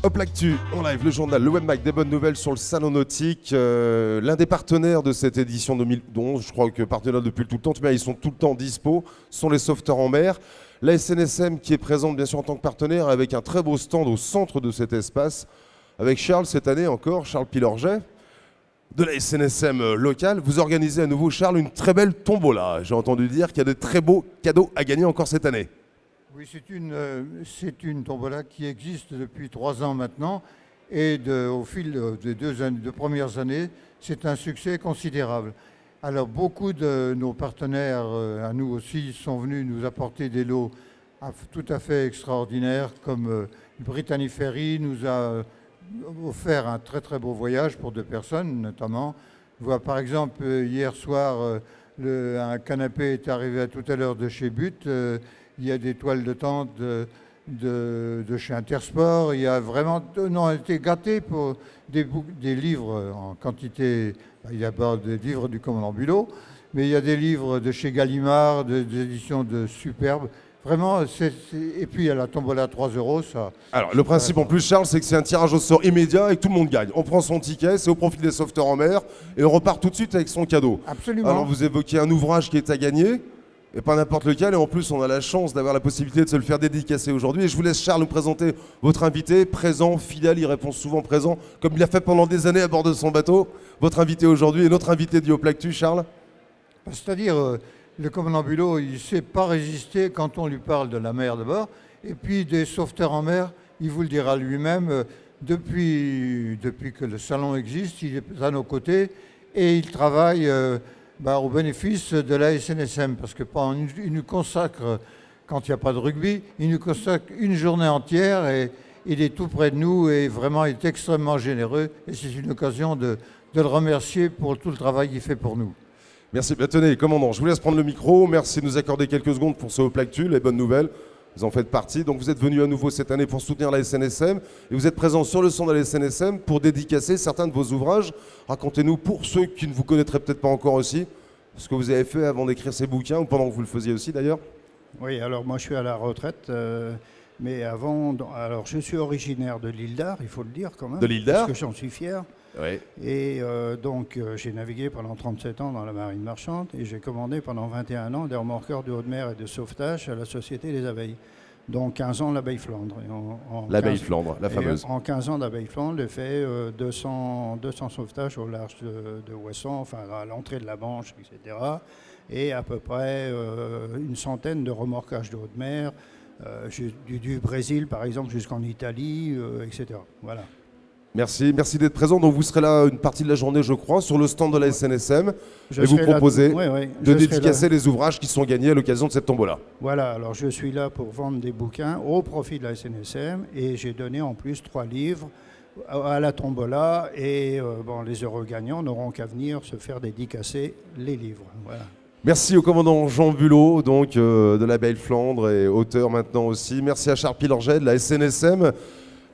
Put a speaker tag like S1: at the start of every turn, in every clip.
S1: Hop l'actu, en live, le journal, le webmac, des bonnes nouvelles sur le salon nautique. L'un des partenaires de cette édition 2011, je crois que partenaire depuis tout le temps, ils sont tout le temps dispo, sont les sauveteurs en mer. La SNSM qui est présente bien sûr en tant que partenaire avec un très beau stand au centre de cet espace. Avec Charles cette année encore, Charles Pilorget de la SNSM locale. Vous organisez à nouveau, Charles, une très belle tombola. J'ai entendu dire qu'il y a de très beaux cadeaux à gagner encore cette année.
S2: Oui, c'est une tombola qui existe depuis 3 ans maintenant et au fil des deux premières années, c'est un succès considérable. Alors beaucoup de nos partenaires, à nous aussi, sont venus nous apporter des lots tout à fait extraordinaires, comme Brittany Ferry nous a offert un très très beau voyage pour 2 personnes notamment. Je vois par exemple hier soir, un canapé est arrivé tout à l'heure de chez But. Il y a des toiles de tente de chez Intersport. Il y a vraiment, on a été gâtés pour des livres en quantité. Il y a pas des livres du commandant Bulot, mais il y a des livres de chez Gallimard, des éditions de superbes. Vraiment, et puis il y a la tombola à 3 €. Ça.
S1: Alors, le principe en plus, Charles, c'est que c'est un tirage au sort immédiat et que tout le monde gagne. On prend son ticket, c'est au profit des sauveteurs en mer et on repart tout de suite avec son cadeau.
S2: Absolument.
S1: Alors, vous évoquez un ouvrage qui est à gagner. Et pas n'importe lequel, et en plus on a la chance d'avoir la possibilité de se le faire dédicacer aujourd'hui. Et je vous laisse Charles nous présenter votre invité, présent, fidèle, il répond souvent présent, comme il l'a fait pendant des années à bord de son bateau. Votre invité aujourd'hui et notre invité du Hop l'actu, Charles.
S2: C'est-à-dire, le commandant Bulot, il ne sait pas résister quand on lui parle de la mer de bord. Et puis des sauveteurs en mer, il vous le dira lui-même, depuis que le salon existe, il est à nos côtés et il travaille au bénéfice de la SNSM, parce que il nous consacre, quand il n'y a pas de rugby, il nous consacre une journée entière et il est tout près de nous et vraiment il est extrêmement généreux et c'est une occasion de le remercier pour tout le travail qu'il fait pour nous.
S1: Merci. Tenez, commandant, je vous laisse prendre le micro. Merci de nous accorder quelques secondes pour ce Hop l'actu, les bonnes nouvelles. Vous en faites partie. Donc vous êtes venu à nouveau cette année pour soutenir la SNSM et vous êtes présent sur le stand de la SNSM pour dédicacer certains de vos ouvrages. Racontez-nous, pour ceux qui ne vous connaîtraient peut-être pas encore aussi, ce que vous avez fait avant d'écrire ces bouquins ou pendant que vous le faisiez aussi d'ailleurs.
S3: Oui, alors moi je suis à la retraite, mais avant, alors je suis originaire de l'île d'Ar, il faut le dire quand même.
S1: De l'île d'Ar.
S3: Parce que j'en suis fier.
S1: Oui.
S3: Et donc j'ai navigué pendant 37 ans dans la marine marchande et j'ai commandé pendant 21 ans des remorqueurs de haute mer et de sauvetage à la Société des Abeilles. Donc 15 ans l'abeille Flandre.
S1: L'abeille Flandre, la fameuse.
S3: En 15 ans d'abeille Flandre, j'ai fait 200 sauvetages au large de Ouessant, enfin à l'entrée de la Manche, etc. Et à peu près une centaine de remorquages de haute mer, du Brésil par exemple jusqu'en Italie, etc. Voilà.
S1: Merci d'être présent. Donc vous serez là une partie de la journée, je crois, sur le stand de la SNSM et vous proposez de dédicacer les ouvrages qui sont gagnés à l'occasion de cette tombola.
S3: Voilà, alors je suis là pour vendre des bouquins au profit de la SNSM et j'ai donné en plus 3 livres à la tombola et les heureux gagnants n'auront qu'à venir se faire dédicacer les livres. Voilà.
S1: Merci au commandant Jean Bulot, donc de la Belle Flandre et auteur maintenant aussi. Merci à Charles Pilorget de la SNSM.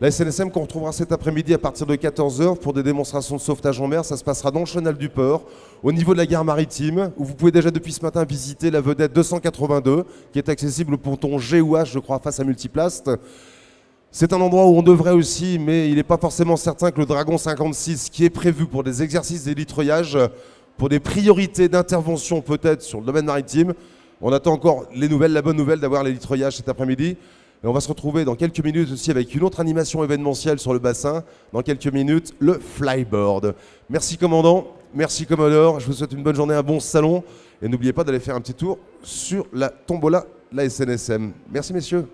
S1: La SNSM qu'on retrouvera cet après-midi à partir de 14 h pour des démonstrations de sauvetage en mer. Ça se passera dans le chenal du port, au niveau de la gare maritime, où vous pouvez déjà depuis ce matin visiter la vedette 282, qui est accessible au ponton G ou H, je crois, face à Multiplast. C'est un endroit où on devrait aussi, mais il n'est pas forcément certain que le Dragon 56, qui est prévu pour des exercices d'hélitreuillage, pour des priorités d'intervention peut-être sur le domaine maritime, on attend encore les nouvelles, la bonne nouvelle d'avoir l'hélitreuillage cet après-midi. Et on va se retrouver dans quelques minutes aussi avec une autre animation événementielle sur le bassin. Dans quelques minutes, le flyboard. Merci commandant, merci Commodore. Je vous souhaite une bonne journée, un bon salon. Et n'oubliez pas d'aller faire un petit tour sur la tombola, la SNSM. Merci messieurs.